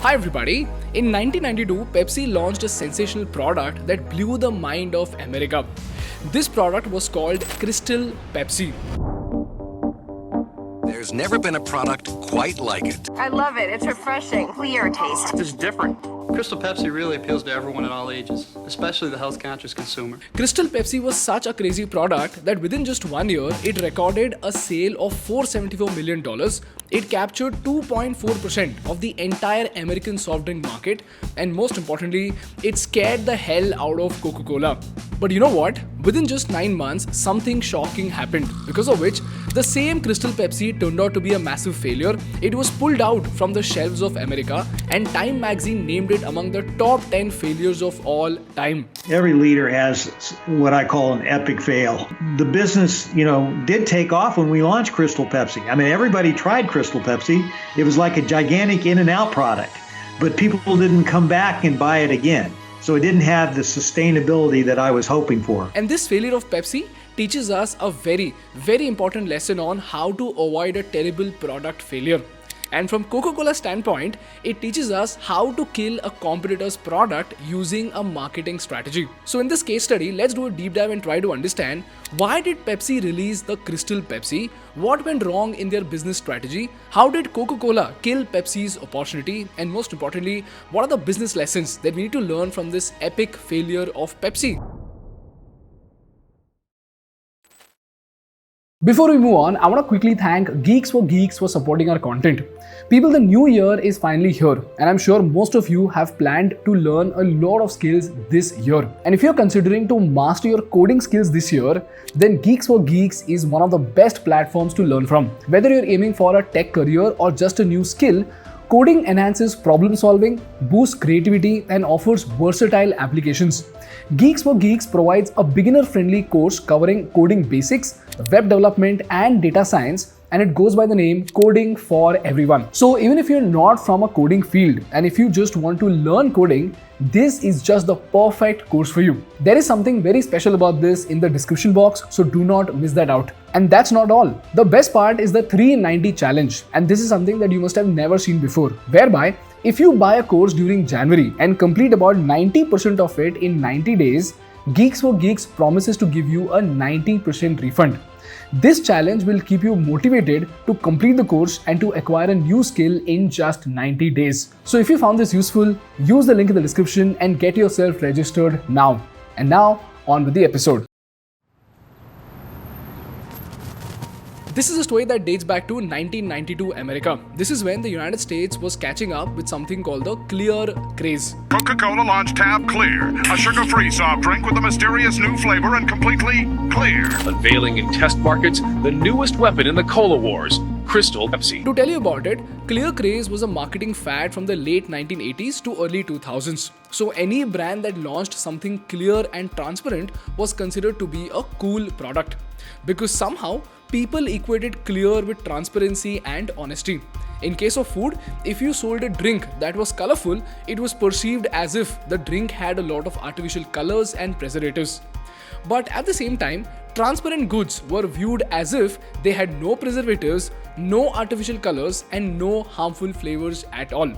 Hi everybody, in 1992, Pepsi launched a sensational product that blew the mind of America. This product was called Crystal Pepsi. There's never been a product quite like it. I love it. It's refreshing, clear taste. It's different. Crystal Pepsi really appeals to everyone at all ages, especially the health-conscious consumer. Crystal Pepsi was such a crazy product that within just 1 year, it recorded a sale of $474 million. It captured 2.4% of the entire American soft drink market, and most importantly, it scared the hell out of Coca-Cola. But you know what? Within just 9 months, something shocking happened, because of which the same Crystal Pepsi turned out to be a massive failure. It was pulled out from the shelves of America, and Time magazine named it among the top 10 failures of all time. Every leader has what I call an epic fail. The business, did take off when we launched Crystal Pepsi. I mean, everybody tried Crystal Pepsi. It was like a gigantic in-and-out product, but people didn't come back and buy it again. So it didn't have the sustainability that I was hoping for. And this failure of Pepsi teaches us a very, very important lesson on how to avoid a terrible product failure. And from Coca-Cola's standpoint, it teaches us how to kill a competitor's product using a marketing strategy. So in this case study, let's do a deep dive and try to understand why did Pepsi release the Crystal Pepsi? What went wrong in their business strategy? How did Coca-Cola kill Pepsi's opportunity? And most importantly, what are the business lessons that we need to learn from this epic failure of Pepsi? Before we move on, I want to quickly thank Geeks for supporting our content. People, the new year is finally here, and I'm sure most of you have planned to learn a lot of skills this year. And if you're considering to master your coding skills this year, then Geeks is one of the best platforms to learn from. Whether you're aiming for a tech career or just a new skill, coding enhances problem solving, boosts creativity, and offers versatile applications. Geeks provides a beginner-friendly course covering coding basics, web development, and data science, and it goes by the name Coding for Everyone. So even if you're not from a coding field and if you just want to learn coding, this is just the perfect course for you. There is something very special about this in the description box, so do not miss that out. And that's not all. The best part is the 390 challenge, and this is something that you must have never seen before, whereby if you buy a course during January and complete about 90% of it in 90 days, Geeks promises to give you a 90% refund. This challenge will keep you motivated to complete the course and to acquire a new skill in just 90 days. So if you found this useful, use the link in the description and get yourself registered now. And now, on with the episode. This is a story that dates back to 1992 America. This is when the United States was catching up with something called the clear craze. Coca-Cola launched Tab Clear, a sugar-free soft drink with a mysterious new flavor and completely clear. Unveiling in test markets the newest weapon in the cola wars, Crystal Pepsi. To tell you about it, clear craze was a marketing fad from the late 1980s to early 2000s. So any brand that launched something clear and transparent was considered to be a cool product, because somehow people equated clear with transparency and honesty. In case of food, if you sold a drink that was colorful, it was perceived as if the drink had a lot of artificial colors and preservatives. But at the same time, transparent goods were viewed as if they had no preservatives, no artificial colors, and no harmful flavors at all.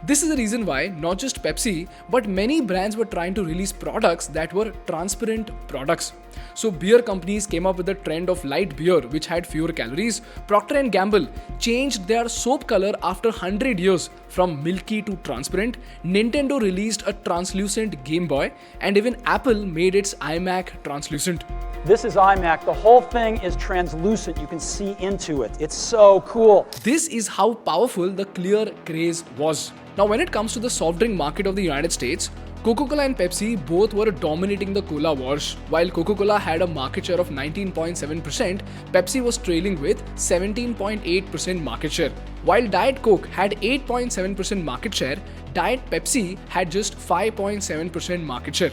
This is the reason why not just Pepsi, but many brands were trying to release products that were transparent products. So beer companies came up with the trend of light beer, which had fewer calories. Procter & Gamble changed their soap color after 100 years from milky to transparent. Nintendo released a translucent Game Boy, and even Apple made its iMac translucent. This is iMac. The whole thing is translucent. You can see into it. It's so cool. This is how powerful the clear craze was. Now, when it comes to the soft drink market of the United States, Coca-Cola and Pepsi both were dominating the cola wars. While Coca-Cola had a market share of 19.7%, Pepsi was trailing with 17.8% market share. While Diet Coke had 8.7% market share, Diet Pepsi had just 5.7% market share.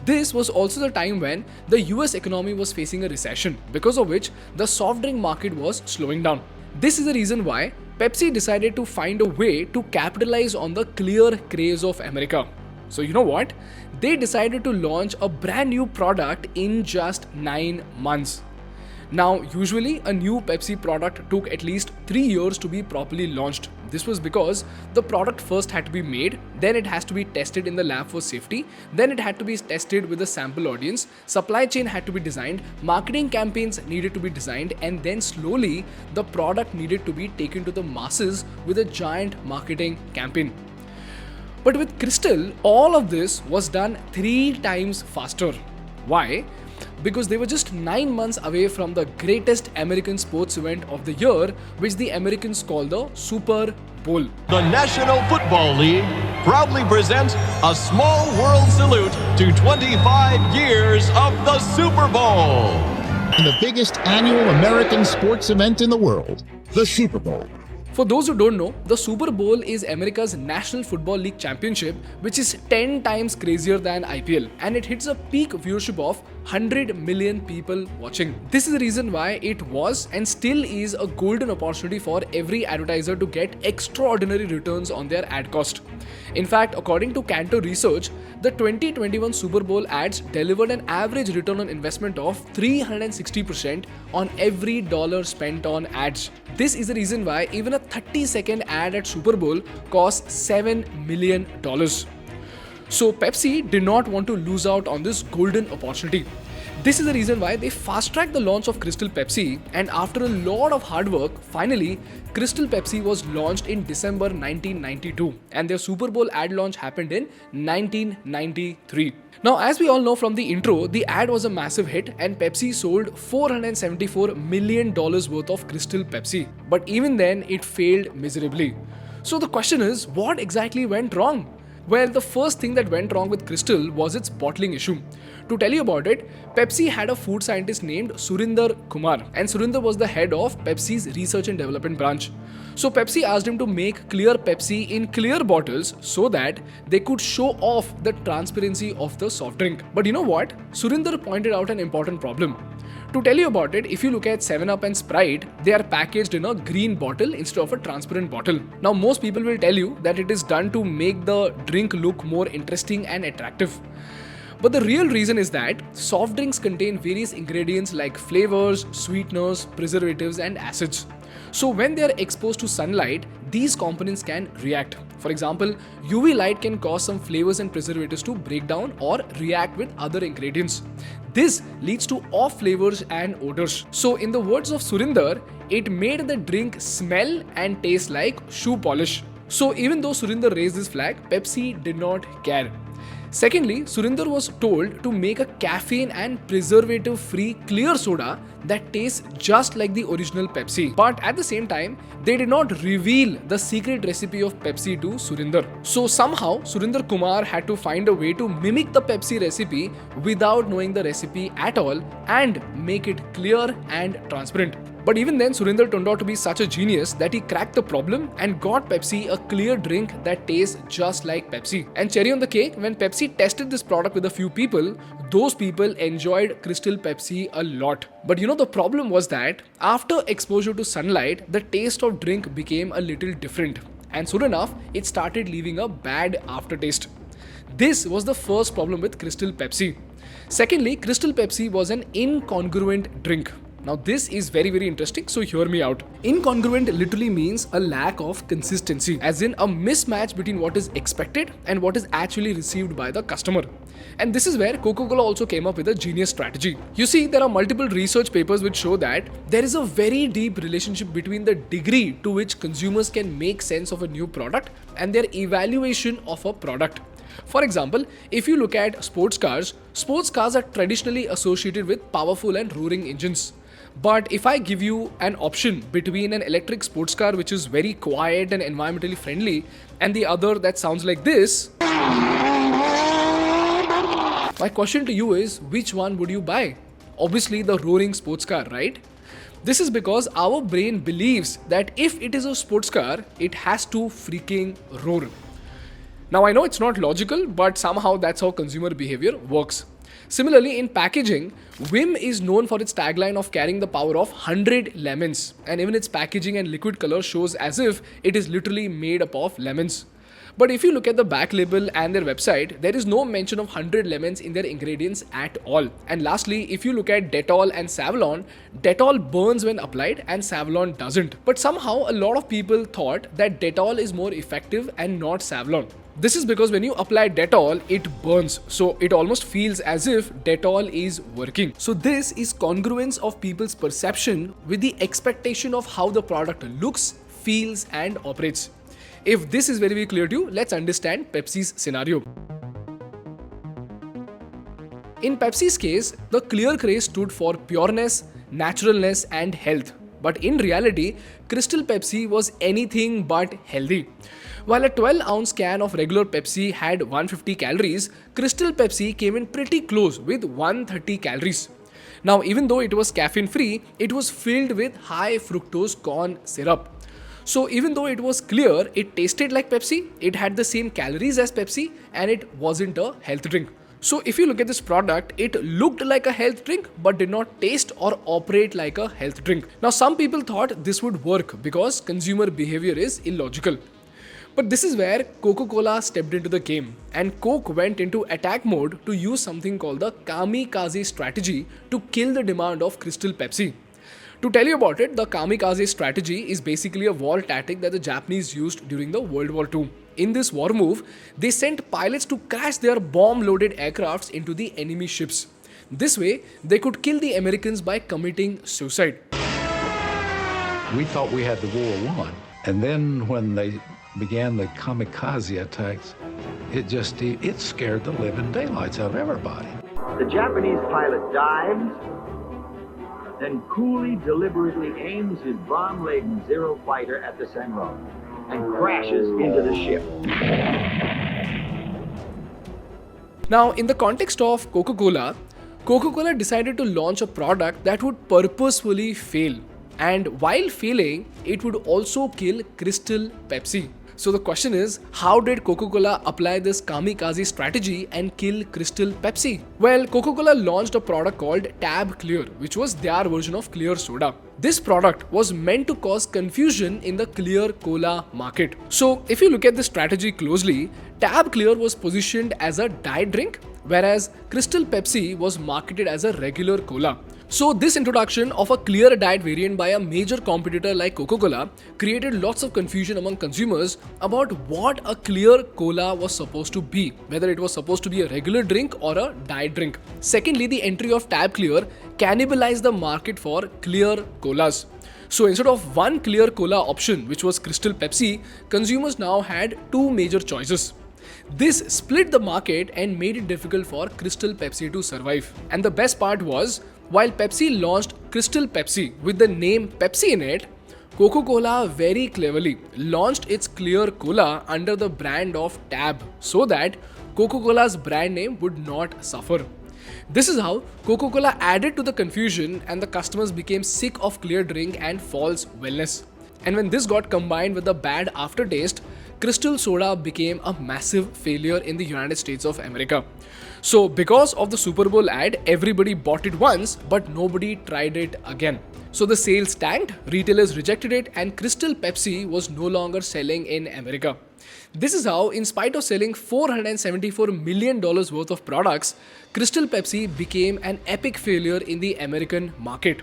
This was also the time when the US economy was facing a recession, because of which the soft drink market was slowing down. This is the reason why Pepsi decided to find a way to capitalize on the clear craze of America. So you know what? They decided to launch a brand new product in just 9 months. Now, usually a new Pepsi product took at least 3 years to be properly launched. This was because the product first had to be made, then it has to be tested in the lab for safety, then it had to be tested with a sample audience, supply chain had to be designed, marketing campaigns needed to be designed, and then slowly the product needed to be taken to the masses with a giant marketing campaign. But with Crystal, all of this was done 3 times faster. Why? Because they were just 9 months away from the greatest American sports event of the year, which the Americans call the Super Bowl. The National Football League proudly presents a small world salute to 25 years of the Super Bowl. And the biggest annual American sports event in the world, the Super Bowl. For those who don't know, the Super Bowl is America's National Football League Championship, which is 10 times crazier than IPL, and it hits a peak viewership of 100 million people watching. This is the reason why it was and still is a golden opportunity for every advertiser to get extraordinary returns on their ad cost. In fact, according to Cantor Research, the 2021 Super Bowl ads delivered an average return on investment of 360% on every dollar spent on ads. This is the reason why even a 30-second ad at Super Bowl costs $7 million. So Pepsi did not want to lose out on this golden opportunity. This is the reason why they fast-tracked the launch of Crystal Pepsi, and after a lot of hard work, finally, Crystal Pepsi was launched in December 1992, and their Super Bowl ad launch happened in 1993. Now, as we all know from the intro, the ad was a massive hit and Pepsi sold $474 million worth of Crystal Pepsi. But even then, it failed miserably. So the question is, what exactly went wrong? Well, the first thing that went wrong with Crystal was its bottling issue. To tell you about it, Pepsi had a food scientist named Surinder Kumar, and Surinder was the head of Pepsi's research and development branch. So Pepsi asked him to make clear Pepsi in clear bottles so that they could show off the transparency of the soft drink. But you know what? Surinder pointed out an important problem. To tell you about it, if you look at 7-Up and Sprite, they are packaged in a green bottle instead of a transparent bottle. Now, most people will tell you that it is done to make the drink look more interesting and attractive. But the real reason is that soft drinks contain various ingredients like flavors, sweeteners, preservatives, and acids. So when they are exposed to sunlight, these components can react. For example, UV light can cause some flavors and preservatives to break down or react with other ingredients. This leads to off flavors and odors. So in the words of Surinder, it made the drink smell and taste like shoe polish. So even though Surinder raised this flag, Pepsi did not care. Secondly, Surinder was told to make a caffeine and preservative-free clear soda that tastes just like the original Pepsi. But at the same time, they did not reveal the secret recipe of Pepsi to Surinder. So somehow, Surinder Kumar had to find a way to mimic the Pepsi recipe without knowing the recipe at all and make it clear and transparent. But even then, Surinder turned out to be such a genius that he cracked the problem and got Pepsi a clear drink that tastes just like Pepsi. And cherry on the cake, when Pepsi tested this product with a few people, those people enjoyed Crystal Pepsi a lot. But you know, the problem was that after exposure to sunlight, the taste of drink became a little different. And soon enough, it started leaving a bad aftertaste. This was the first problem with Crystal Pepsi. Secondly, Crystal Pepsi was an incongruent drink. Now this is very interesting, so hear me out. Incongruent literally means a lack of consistency, as in a mismatch between what is expected and what is actually received by the customer. And this is where Coca-Cola also came up with a genius strategy. You see, there are multiple research papers which show that there is a very deep relationship between the degree to which consumers can make sense of a new product and their evaluation of a product. For example, if you look at sports cars are traditionally associated with powerful and roaring engines. But if I give you an option between an electric sports car which is very quiet and environmentally friendly and the other that sounds like this, my question to you is, which one would you buy? Obviously the roaring sports car, right? This is because our brain believes that if it is a sports car, it has to freaking roar. Now I know it's not logical, but somehow that's how consumer behavior works. Similarly, in packaging, Vim is known for its tagline of carrying the power of 100 lemons, and even its packaging and liquid color shows as if it is literally made up of lemons. But if you look at the back label and their website, there is no mention of 100 lemons in their ingredients at all. And lastly, if you look at Dettol and Savlon, Dettol burns when applied and Savlon doesn't. But somehow a lot of people thought that Dettol is more effective and not Savlon. This is because when you apply Dettol, it burns. So it almost feels as if Dettol is working. So this is congruence of people's perception with the expectation of how the product looks, feels and operates. If this is very, very clear to you, let's understand Pepsi's scenario. In Pepsi's case, the clear craze stood for pureness, naturalness and health. But in reality, Crystal Pepsi was anything but healthy. While a 12-ounce can of regular Pepsi had 150 calories, Crystal Pepsi came in pretty close with 130 calories. Now, even though it was caffeine-free, it was filled with high fructose corn syrup. So even though it was clear, it tasted like Pepsi, it had the same calories as Pepsi, and it wasn't a health drink. So if you look at this product, it looked like a health drink but did not taste or operate like a health drink. Now some people thought this would work because consumer behavior is illogical. But this is where Coca-Cola stepped into the game and Coke went into attack mode to use something called the kamikaze strategy to kill the demand of Crystal Pepsi. To tell you about it, the kamikaze strategy is basically a war tactic that the Japanese used during the World War II. In this war move, they sent pilots to crash their bomb-loaded aircrafts into the enemy ships. This way, they could kill the Americans by committing suicide. We thought we had the war won. And then when they began the kamikaze attacks, it scared the living daylights out of everybody. The Japanese pilot dives, then coolly, deliberately aims his bomb-laden Zero fighter at the Senro and crashes into the ship. Now, in the context of Coca-Cola, Coca-Cola decided to launch a product that would purposefully fail. And while failing, it would also kill Crystal Pepsi. So the question is, how did Coca-Cola apply this kamikaze strategy and kill Crystal Pepsi? Well, Coca-Cola launched a product called Tab Clear, which was their version of clear soda. This product was meant to cause confusion in the clear cola market. So if you look at the strategy closely, Tab Clear was positioned as a diet drink, whereas Crystal Pepsi was marketed as a regular cola. So this introduction of a clear diet variant by a major competitor like Coca-Cola created lots of confusion among consumers about what a clear cola was supposed to be, whether it was supposed to be a regular drink or a diet drink. Secondly, the entry of Tab Clear cannibalized the market for clear colas. So instead of one clear cola option, which was Crystal Pepsi, consumers now had two major choices. This split the market and made it difficult for Crystal Pepsi to survive. And the best part was, while Pepsi launched Crystal Pepsi with the name Pepsi in it, Coca-Cola very cleverly launched its clear cola under the brand of Tab so that Coca-Cola's brand name would not suffer. This is how Coca-Cola added to the confusion and the customers became sick of clear drink and false wellness. And when this got combined with the bad aftertaste, Crystal Soda became a massive failure in the United States of America. So because of the Super Bowl ad, everybody bought it once, but nobody tried it again. So the sales tanked, retailers rejected it, and Crystal Pepsi was no longer selling in America. This is how, in spite of selling $474 million worth of products, Crystal Pepsi became an epic failure in the American market.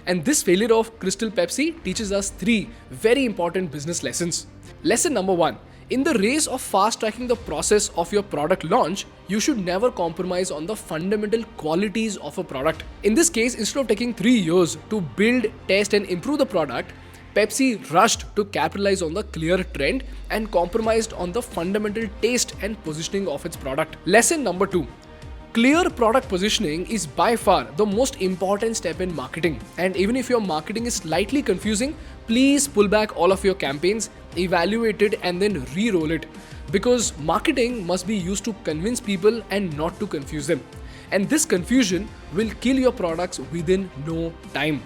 And this failure of Crystal Pepsi teaches us three very important business lessons. Lesson number 1. In the race of fast-tracking the process of your product launch, you should never compromise on the fundamental qualities of a product. In this case, instead of taking 3 years to build, test and improve the product, Pepsi rushed to capitalize on the clear trend and compromised on the fundamental taste and positioning of its product. Lesson number 2. Clear product positioning is by far the most important step in marketing. And even if your marketing is slightly confusing, please pull back all of your campaigns, evaluate it and then re-roll it. Because marketing must be used to convince people and not to confuse them. And this confusion will kill your products within no time.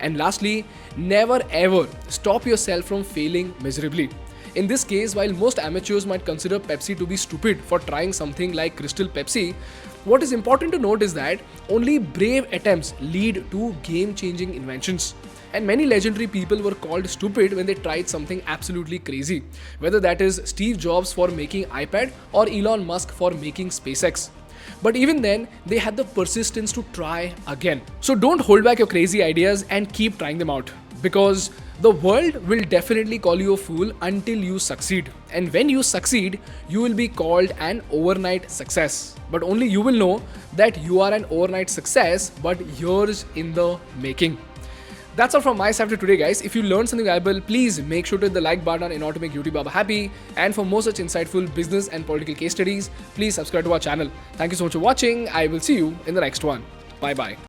And lastly, never ever stop yourself from failing miserably. In this case, while most amateurs might consider Pepsi to be stupid for trying something like Crystal Pepsi, what is important to note is that only brave attempts lead to game-changing inventions. And many legendary people were called stupid when they tried something absolutely crazy, whether that is Steve Jobs for making iPad or Elon Musk for making SpaceX. But even then, they had the persistence to try again. So don't hold back your crazy ideas and keep trying them out, because the world will definitely call you a fool until you succeed. And when you succeed, you will be called an overnight success. But only you will know that you are an overnight success, but years in the making. That's all from my side for today, guys. If you learned something valuable, please make sure to hit the like button in order to make YouTube Baba happy. And for more such insightful business and political case studies, please subscribe to our channel. Thank you so much for watching. I will see you in the next one. Bye bye.